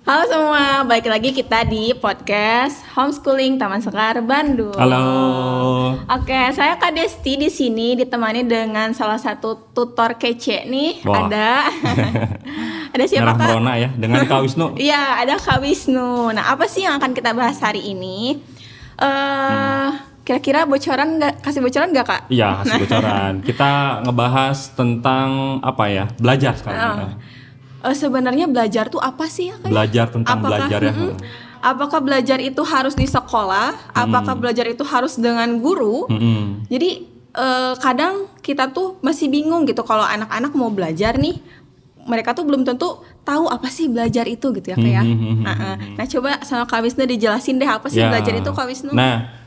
Halo semua, balik lagi kita di podcast Homeschooling Taman Sekar Bandung. Halo. Oke, saya Kak Desti di sini ditemani dengan salah satu tutor kece nih. Wah. Ada siapa Merah Kak? Merona ya, dengan Kak Wisnu. Iya, ada Kak Wisnu. Nah, apa sih yang akan kita bahas hari ini? Kira-kira kasih bocoran nggak Kak? Iya, kasih bocoran. Kita ngebahas tentang apa ya? Belajar sekarang. Sebenarnya belajar tuh apa sih ya Kak? Belajar tentang belajar ya. Apakah belajar itu harus di sekolah? Apakah belajar itu harus dengan guru? Jadi kadang kita tuh masih bingung gitu kalau anak-anak mau belajar nih, mereka tuh belum tentu tahu apa sih belajar itu gitu ya Kak ya. Nah coba sama Kak Wisnu dijelasin deh apa sih belajar itu Kak Wisnu? Nah,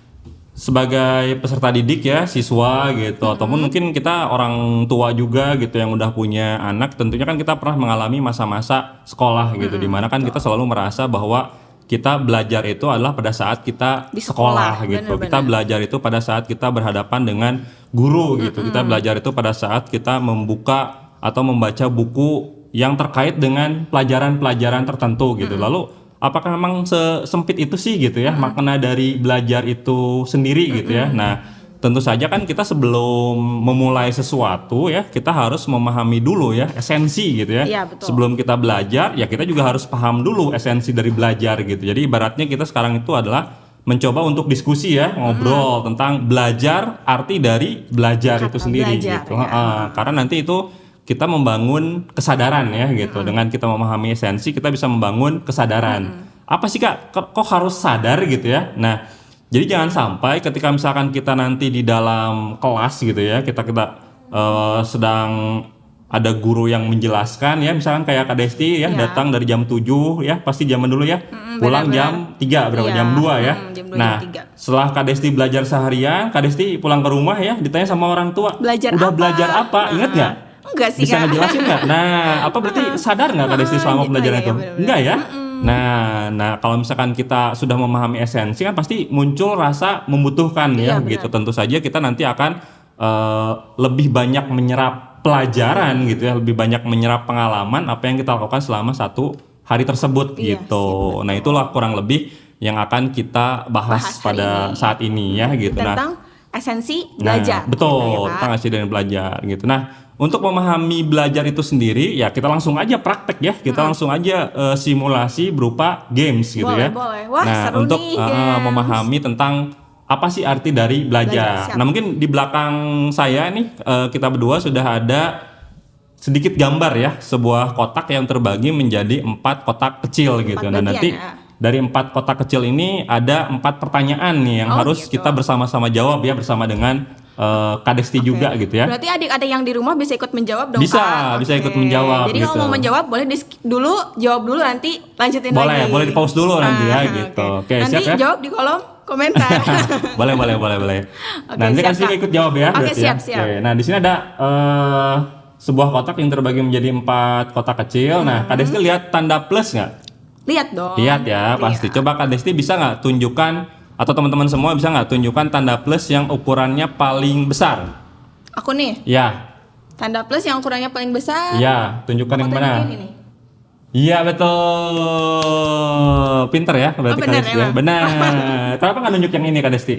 sebagai peserta didik ya, siswa gitu, ataupun mungkin kita orang tua juga gitu yang udah punya anak, tentunya kan kita pernah mengalami masa-masa sekolah gitu, dimana kan kita selalu merasa bahwa kita belajar itu adalah pada saat kita Di sekolah sekolah, gitu. bener-bener. Kita belajar itu pada saat kita berhadapan dengan guru gitu. Kita belajar itu pada saat kita membuka atau membaca buku yang terkait dengan pelajaran-pelajaran tertentu gitu. Lalu apakah memang sesempit itu sih gitu ya makna dari belajar itu sendiri gitu ya. Nah, tentu saja kan kita sebelum memulai sesuatu ya, kita harus memahami dulu ya esensi gitu ya. Iya, betul. Sebelum kita belajar ya kita juga harus paham dulu esensi dari belajar gitu. Jadi ibaratnya kita sekarang itu adalah mencoba untuk diskusi ya, ngobrol tentang belajar, arti dari belajar itu sendiri belajar, gitu. ya. Karena nanti itu kita membangun kesadaran ya gitu. Dengan kita memahami esensi, kita bisa membangun kesadaran. Apa sih Kak? Kok harus sadar gitu ya? Nah, jadi jangan sampai ketika misalkan kita nanti di dalam kelas gitu ya, kita sedang ada guru yang menjelaskan ya, misalkan kayak Kak Desti ya, datang dari jam 7 ya, pasti zaman dulu ya. Pulang jam 3 berapa? Jam 2 ya. Jam 2, Nah, jam 3. setelah Kak Desti belajar seharian, Kak Desti pulang ke rumah ya, ditanya sama orang tua, Belajar udah apa? belajar apa? Ingat nggak? Enggak sih Bisa Kak. ngejelasin nggak? Nah, apa berarti sadar nggak Kak Desti selama gitu, pelajaran iya, itu? bener-bener. Enggak ya? Nah, kalau misalkan kita sudah memahami esensi kan pasti muncul rasa membutuhkan ya, Iya, gitu. Tentu saja kita nanti akan lebih banyak menyerap pelajaran gitu ya, lebih banyak menyerap pengalaman apa yang kita lakukan selama satu hari tersebut Iya, gitu. Nah, itulah kurang lebih yang akan kita bahas Bahas hari pada ini. saat ini ya gitu. Tentang esensi belajar. Nah, betul, gitu ya, Kak. tentang hasil dan belajar gitu. Nah, untuk memahami belajar itu sendiri, ya kita langsung aja praktek ya, kita langsung aja simulasi berupa games gitu Boleh, ya. boleh. Wah, nah, seru untuk nih, games. memahami tentang apa sih arti dari Belajar, belajar. siap. Nah, mungkin di belakang saya nih kita berdua sudah ada sedikit gambar ya, sebuah kotak yang terbagi menjadi 4 kotak kecil gitu. Nah, bagian, nanti ya. dari 4 kotak kecil ini ada 4 pertanyaan nih yang harus gitu. kita bersama-sama jawab ya, bersama dengan Kak Desti juga gitu ya. Berarti adik-adik yang di rumah bisa ikut menjawab dong Bisa, Kak? bisa Oke. ikut menjawab Jadi gitu. kalau mau menjawab boleh di skip dulu, jawab dulu nanti lanjutin lagi. Boleh di pause dulu nanti ya gitu. Oke, Nanti siap ya? jawab di kolom komentar. boleh. Oke, Nanti kan siap, sih Kak. ikut jawab ya. Oke, berarti ya. siap. Oke, nah di sini ada sebuah kotak yang terbagi menjadi 4 kotak kecil. Nah, Kak Desti lihat tanda plus nggak? Lihat dong. Lihat ya, pasti. Coba Kak Desti bisa nggak tunjukkan atau teman-teman semua bisa nggak tunjukkan tanda plus yang ukurannya paling besar? Aku nih, Ya, tanda plus yang ukurannya paling besar. ya, tunjukkan yang Fotonya mana? ini nih. Iya betul, pinter ya berarti Kak benar, Desti ya. emang. Benar. Kenapa nggak nunjuk yang ini Kak Desti?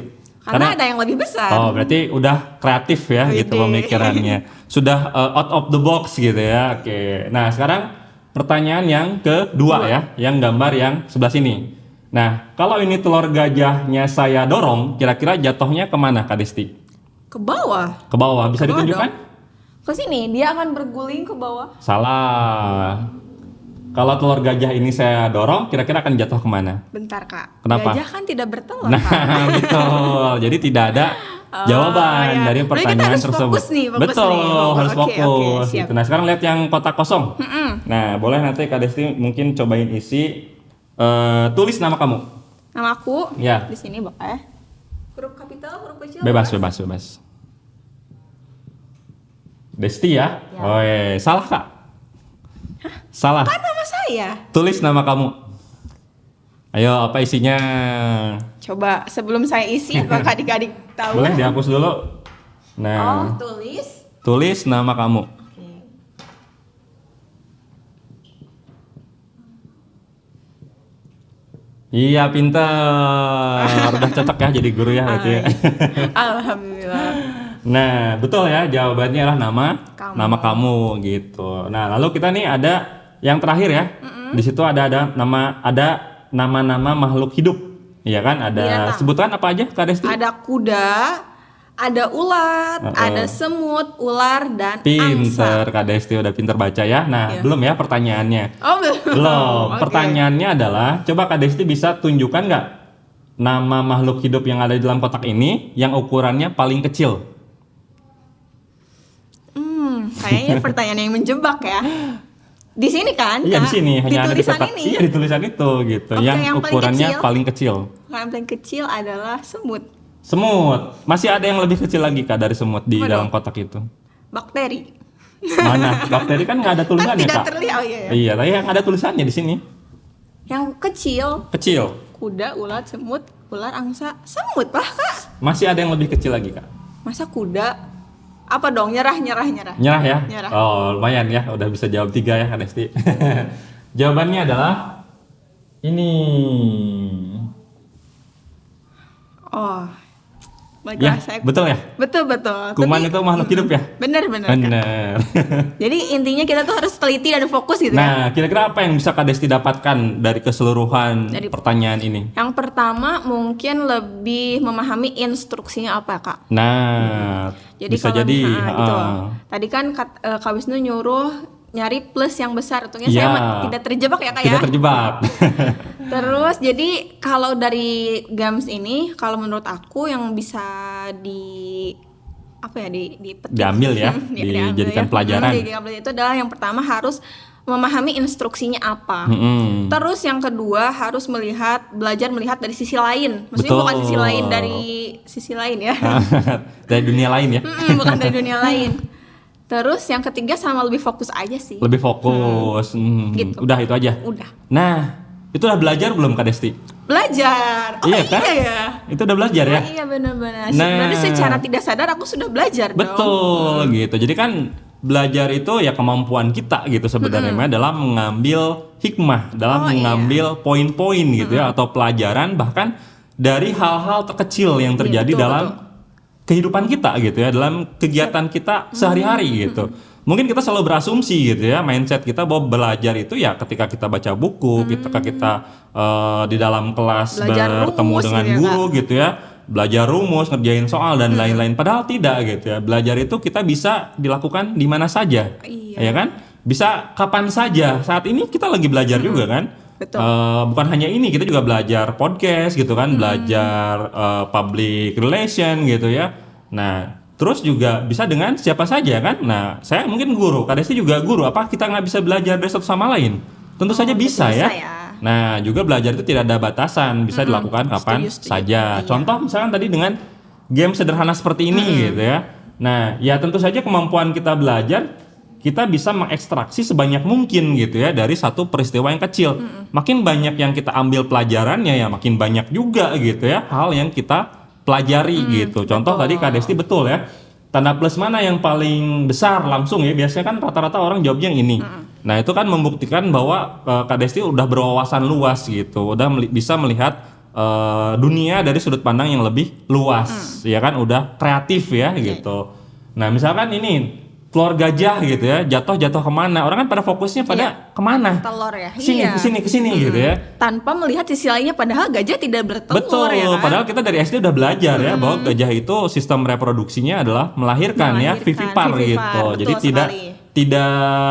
Karena ada yang lebih besar. Oh berarti udah kreatif ya gitu Widih. pemikirannya. Sudah out of the box gitu ya. Oke. Nah sekarang pertanyaan yang kedua ya, yang gambar yang sebelah sini. Nah kalau ini telur gajahnya saya dorong, kira-kira jatuhnya kemana Kak Desti? Ke bawah. Ke bawah. Bisa Ke bawah ditunjukkan? Ke sini, dia akan berguling ke bawah. Salah. Kalau telur gajah ini saya dorong, kira-kira akan jatuh kemana? Bentar Kak. Kenapa? Gajah kan tidak bertelur Nah, Kak. betul. Jadi tidak ada jawaban ya. dari Berarti kita pertanyaan harus tersebut. fokus nih, fokus betul, nih. Oh, harus oke, fokus. siap. Gitu. Nah, sekarang lihat yang kotak kosong. Nah, boleh nanti Kak Desti mungkin cobain isi. Tulis nama kamu. Nama aku Ya. di sini boleh. Huruf kapital, huruf kecil. Bebas. Desti ya? Ya. Oh, salah Kak. Salah. Kan nama saya. Tulis nama kamu. Ayo, apa isinya? Coba sebelum saya isi, apakah adik-adik tahu? Boleh dihapus dulu. Nah, Tulis. tulis nama kamu. Oke. Iya, pintar. Udah cocok ya jadi guru ya berarti ya. Alhamdulillah. Nah, betul ya, jawabannya adalah Kamu. nama kamu gitu. Nah, lalu kita nih ada yang terakhir ya. Di situ ada nama-nama makhluk hidup. Iya kan? Ada Binatang. sebutan apa aja Kak Desti? Ada kuda, ada ulat, ada semut, ular, dan angsa. Pinter, Kak Desti udah pinter baca ya. Nah, Iya. belum ya pertanyaannya. Oh, belum. Belum. Oke. Pertanyaannya adalah, coba Kak Desti bisa tunjukkan nggak nama makhluk hidup yang ada di dalam kotak ini yang ukurannya paling kecil? Kayaknya pertanyaan yang menjebak ya. Di sini kan? Iya, Kak? di sini Di hanya ada di tulisan kotak. ini. Iya, di tulisan itu gitu. Oke, yang yang paling ukurannya kecil. paling kecil. Yang paling kecil adalah semut, Semut. Masih ada yang lebih kecil lagi Kak dari semut di Apa dalam dong? kotak itu. bakteri. Mana? Bakteri kan nggak ada Kan tulisannya tidak Kak. terlihat. Oh iya, ya. Iya, tapi yang ada tulisannya di sini. Yang kecil, Kecil. kuda, ulat, semut, ular, angsa, semut lah Kak. Masih ada yang lebih kecil lagi Kak. Masa kuda? Apa dong? Nyerah. Nyerah ya? Nyerah. Oh, lumayan ya. Udah bisa jawab 3 ya Kak Desti. Jawabannya adalah ini. Oh, baiklah Ya, saya. betul ya? Betul. Kuman Tapi- itu makhluk hidup ya? Bener Kak. Bener. Jadi intinya kita tuh harus teliti dan fokus gitu ya. Nah, kira-kira apa yang bisa Kak Desti dapatkan dari keseluruhan Dari- pertanyaan ini? Yang pertama mungkin lebih memahami instruksinya apa Kak. Nah, Jadi bisa kalau jadi. gitu. Tadi kan Kak Wisnu nyuruh nyari plus yang besar, untungnya saya Ya. tidak terjebak ya Kak Tidak ya. terjebak. Terus jadi kalau dari games ini kalau menurut aku yang bisa dipetik, Diambil ya, diambil dijadikan ya. pelajaran. Dijadikan pelajaran itu adalah yang pertama harus memahami instruksinya apa. Mm-mm. Terus yang kedua harus belajar melihat dari sisi lain. Maksudnya Betul. bukan sisi lain dari sisi lain ya. Dari dunia lain ya. Bukan dari dunia lain. Terus yang ketiga sama lebih fokus aja sih. Lebih fokus. Gitu. Udah itu aja. Udah. Nah, itu udah belajar belum Kak Desti? Belajar. Oh Iya kan? iya ya. Itu udah belajar ya? Oh, iya benar-benar. Nah. Berarti secara tidak sadar aku sudah belajar dong. Betul gitu. Jadi kan belajar itu ya kemampuan kita gitu sebenarnya dalam mengambil hikmah, dalam Oh, mengambil poin-poin gitu ya atau pelajaran bahkan dari hal-hal terkecil yang terjadi betul, dalam kehidupan kita gitu ya, dalam kegiatan kita sehari-hari gitu. Mungkin kita selalu berasumsi gitu ya, mindset kita bahwa belajar itu ya ketika kita baca buku, ketika kita di dalam kelas Belajar bertemu rumus dengan gitu ya, guru gitu ya, belajar rumus, ngerjain soal dan lain-lain. Padahal tidak gitu ya. Belajar itu kita bisa dilakukan di mana saja, Iya. ya kan? Bisa kapan saja. Saat ini kita lagi belajar juga kan? Betul. Bukan hanya ini, kita juga belajar podcast gitu kan, belajar public relation gitu ya. Nah, terus juga bisa dengan siapa saja kan? Nah, saya mungkin guru, Kak Desti juga guru. Apa kita nggak bisa belajar dari satu sama lain? Tentu saja bisa bisa ya. ya. Nah, juga belajar itu tidak ada batasan, bisa dilakukan kapan Setuju. saja. Iya. Contoh misalkan tadi dengan game sederhana seperti ini gitu ya. Nah, ya tentu saja kemampuan kita belajar, kita bisa mengekstraksi sebanyak mungkin gitu ya dari satu peristiwa yang kecil. Makin banyak yang kita ambil pelajarannya ya makin banyak juga gitu ya hal yang kita pelajari gitu. Contoh tadi Kak Desti betul ya. Tanda plus mana yang paling besar langsung ya? Biasanya kan rata-rata orang jawabnya yang ini. Nah, itu kan membuktikan bahwa Kak Desti udah berwawasan luas gitu. Udah bisa melihat dunia dari sudut pandang yang lebih luas. Ya kan udah kreatif ya gitu. Nah, misalkan ini telur gajah gitu ya, jatuh kemana? Orang kan pada fokusnya pada kemana? Telur ya. Kesini, Iya. kesini gitu ya. Tanpa melihat sisi lainnya, padahal gajah tidak bertelur Betul, ya kan? padahal kita dari SD udah belajar ya bahwa gajah itu sistem reproduksinya adalah melahirkan ya, vivipar gitu. betul Jadi tidak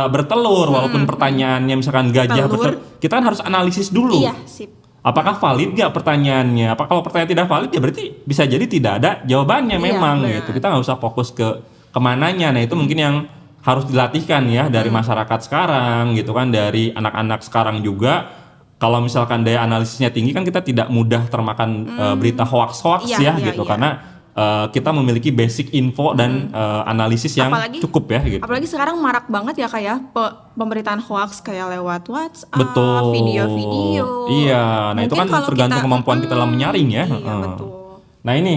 bertelur walaupun pertanyaannya misalkan gajah Telur. bertelur, kita kan harus analisis dulu. Iya, sip. Apakah valid gak pertanyaannya? Apa kalau pertanyaan tidak valid ya berarti bisa jadi tidak ada jawabannya Iya, memang benar. gitu. Kita nggak usah fokus ke kemananya. Nah itu mungkin yang harus dilatihkan ya dari masyarakat sekarang gitu kan, dari anak-anak sekarang juga. Kalau misalkan daya analisisnya tinggi kan kita tidak mudah termakan berita hoax Iya, ya gitu iya. karena kita memiliki basic info dan analisis yang Apalagi- cukup ya gitu. Apalagi sekarang marak banget ya kayak pemberitaan hoax kayak lewat WhatsApp, Betul. video-video. Iya, nah itu Mungkin kan kalau tergantung kemampuan kita dalam menyaring ya. Iya, Heeh. betul. Nah ini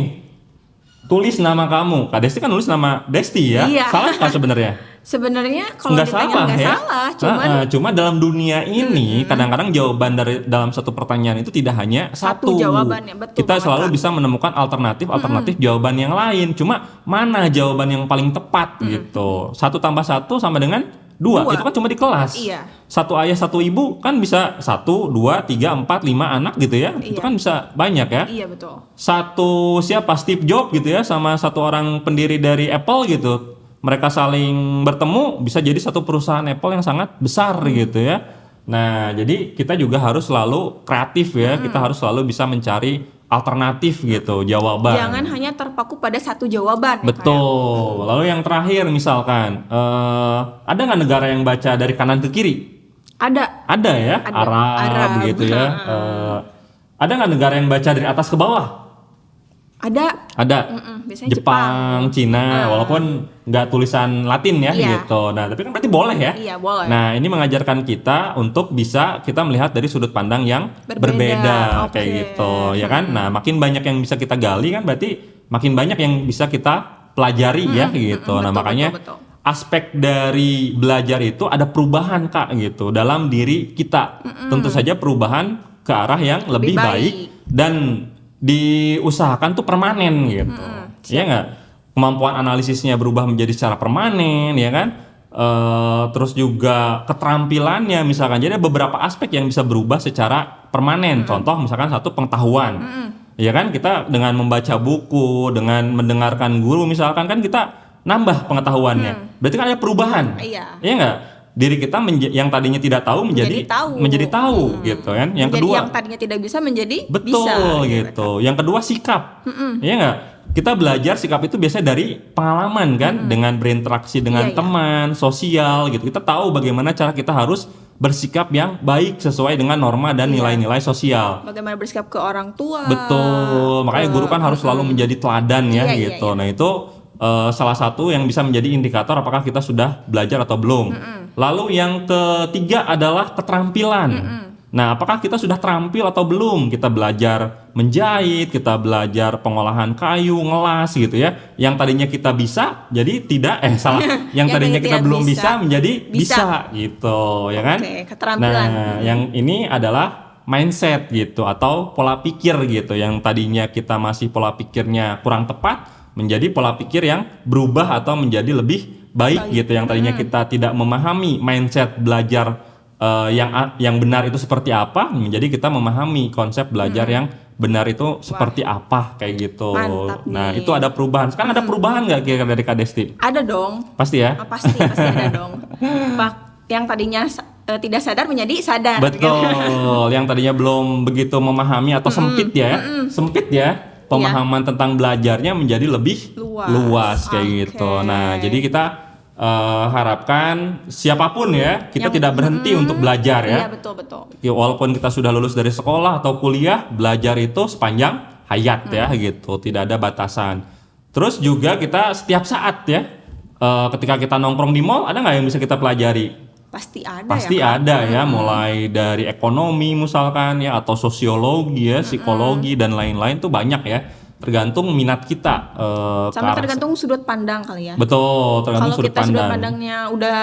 tulis nama kamu. Kak Desti kan nulis nama Desti ya. Iya. Salah nggak sebenarnya? Sebenarnya kalau Nggak ditanya salah nggak ya. salah, cuman Cuma dalam dunia ini kadang-kadang jawaban dari dalam satu pertanyaan itu tidak hanya satu jawabannya, betul Kita banget, selalu Kak. bisa menemukan alternatif jawaban yang lain. Cuma mana jawaban yang paling tepat gitu. 1 tambah 1 sama dengan 2. Dua. Itu kan cuma di kelas. Iya. Satu ayah satu ibu kan bisa 1, 2, 3, 4, 5 anak gitu ya. Itu Iya. kan bisa banyak ya. Iya betul. Satu siapa Steve Jobs gitu ya sama satu orang pendiri dari Apple gitu, mereka saling bertemu bisa jadi satu perusahaan Apple yang sangat besar gitu ya. Nah jadi kita juga harus selalu kreatif ya, kita harus selalu bisa mencari alternatif gitu jawaban. Jangan hanya terpaku pada satu jawaban. ya, Kak, ya. Betul. Lalu yang terakhir misalkan ada nggak negara yang baca dari kanan ke kiri? Ada ya, Ada. Arab gitu ya. Ada nggak negara yang baca dari atas ke bawah? Ada. Biasanya Jepang, Cina, walaupun nggak tulisan Latin ya Iya. gitu. Nah, tapi kan berarti boleh ya. Iya boleh. Nah, ini mengajarkan kita untuk bisa kita melihat dari sudut pandang yang berbeda Oke. kayak gitu, ya kan? Nah, makin banyak yang bisa kita gali kan berarti makin banyak yang bisa kita pelajari ya gitu. Nah, betul, makanya betul. aspek dari belajar itu ada perubahan Kak gitu dalam diri kita. Tentu saja perubahan ke arah yang lebih baik dan diusahakan tuh permanen gitu. Iya nggak? Kemampuan analisisnya berubah menjadi secara permanen, ya kan? Terus juga keterampilannya misalkan. Jadi ada beberapa aspek yang bisa berubah secara permanen. Contoh misalkan satu pengetahuan. Ya kan kita dengan membaca buku, dengan mendengarkan guru misalkan kan kita nambah pengetahuannya. Berarti kan ada perubahan. Iya. Iya nggak? Diri kita yang tadinya tidak tahu menjadi tahu gitu kan. Yang kedua yang tadinya tidak bisa menjadi betul bisa. gitu. Yang kedua sikap. Iya nggak? Kita belajar sikap itu biasanya dari pengalaman kan, dengan berinteraksi dengan Iya, teman, sosial gitu. Kita tahu bagaimana cara kita harus bersikap yang baik sesuai dengan norma dan nilai-nilai sosial. Bagaimana bersikap ke orang tua. Betul. Makanya guru kan harus selalu menjadi teladan ya Iya, gitu. iya. Nah, itu salah satu yang bisa menjadi indikator apakah kita sudah belajar atau belum. Lalu yang ketiga adalah keterampilan. Nah, apakah kita sudah terampil atau belum? Kita belajar menjahit, kita belajar pengolahan kayu, ngelas gitu ya. Yang tadinya kita bisa, jadi tidak salah. Yang tadinya kita belum bisa menjadi bisa gitu, ya kan? Oke, keterampilan. Nah, yang ini adalah mindset gitu atau pola pikir gitu. Yang tadinya kita masih pola pikirnya kurang tepat menjadi pola pikir yang berubah atau menjadi lebih baik gitu. Yang tadinya kita tidak memahami mindset belajar yang benar itu seperti apa, menjadi kita memahami konsep belajar yang benar itu seperti apa kayak gitu. Mantap Nah, nih. itu ada perubahan. Sekarang ada perubahan nggak kira-kira dari Kak Desti? Ada dong. Pasti ya? Pasti ada dong. Yang tadinya tidak sadar menjadi sadar. Betul. Yang tadinya belum begitu memahami atau sempit ya. Pemahaman tentang belajarnya menjadi lebih luas kayak gitu. Nah, jadi kita harapkan siapapun ya, kita tidak berhenti untuk belajar ya. Iya, betul. Ya, walaupun kita sudah lulus dari sekolah atau kuliah, belajar itu sepanjang hayat ya gitu, tidak ada batasan. Terus juga kita setiap saat ya, ketika kita nongkrong di mall, ada nggak yang bisa kita pelajari? Pasti ada Pasti ya, Kak? ada ya, mulai dari ekonomi misalkan ya, atau sosiologi ya, psikologi dan lain-lain tuh banyak ya. Tergantung minat kita. Sama tergantung sudut pandang kali ya. Betul, tergantung Kalau sudut kita sudut pandang. pandangnya udah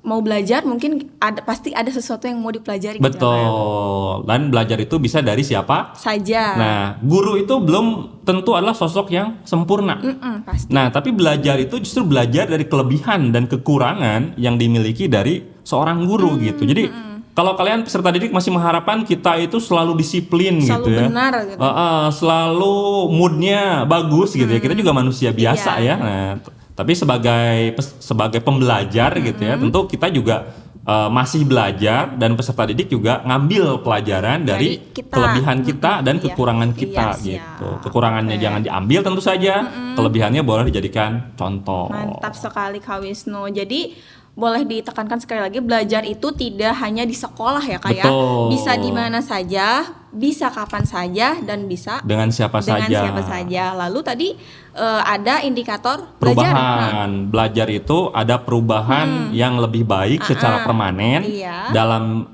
mau belajar, mungkin pasti ada sesuatu yang mau dipelajari. gitu ya, Kak, ya. Betul. Dan belajar itu bisa dari siapa Saja. Nah, guru itu belum tentu adalah sosok yang sempurna. Pasti. Nah, tapi belajar itu justru belajar dari kelebihan dan kekurangan yang dimiliki dari seorang guru gitu. Jadi kalau kalian peserta didik masih mengharapkan kita itu selalu disiplin Selalu gitu ya, benar gitu. selalu moodnya bagus gitu ya. Kita juga manusia biasa ya. Nah, tapi sebagai pembelajar gitu ya, tentu kita juga masih belajar dan peserta didik juga ngambil pelajaran dari kita. kelebihan kita dan kekurangan kita Iya, gitu. siap. Kekurangannya jangan diambil tentu saja, kelebihannya boleh dijadikan contoh. Mantap sekali Kak Wisnu. Jadi boleh ditekankan sekali lagi, belajar itu tidak hanya di sekolah ya Kak ya. Betul. Bisa di mana saja, bisa kapan saja, dan bisa Dengan siapa saja. Lalu tadi ada indikator belajar. Perubahan. Belajar itu ada perubahan yang lebih baik secara permanen Iya. dalam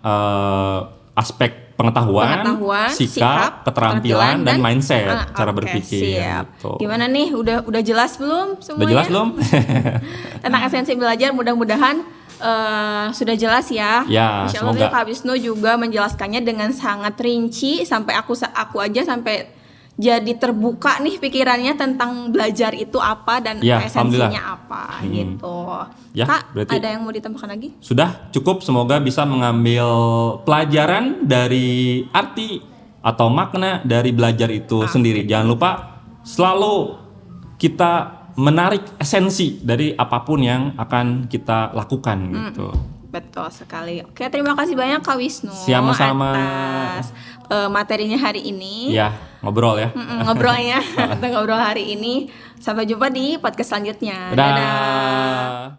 aspek pengetahuan, sikap, keterampilan, dan mindset cara oke, berpikir. siap. Gitu. Gimana nih? Udah jelas belum semuanya? Udah jelas belum? Tentang esensi belajar, mudah-mudahan sudah jelas ya. Ya, Insya Allah semoga. Kak Wisnu juga menjelaskannya dengan sangat rinci sampai aku aja sampai jadi terbuka nih pikirannya tentang belajar itu apa dan Ya, esensinya apa gitu. Ya, Kak, berarti ada yang mau ditambahkan lagi? sudah cukup. Semoga bisa mengambil pelajaran dari arti atau makna dari belajar itu sendiri. Jangan lupa selalu kita menarik esensi dari apapun yang akan kita lakukan gitu. Betul sekali. Oke, terima kasih banyak Kak Wisnu Sama-sama. atas materinya hari ini. Ya, ngobrol ya. Ngobrolnya atau ngobrol hari ini. Sampai jumpa di podcast selanjutnya. Dadah.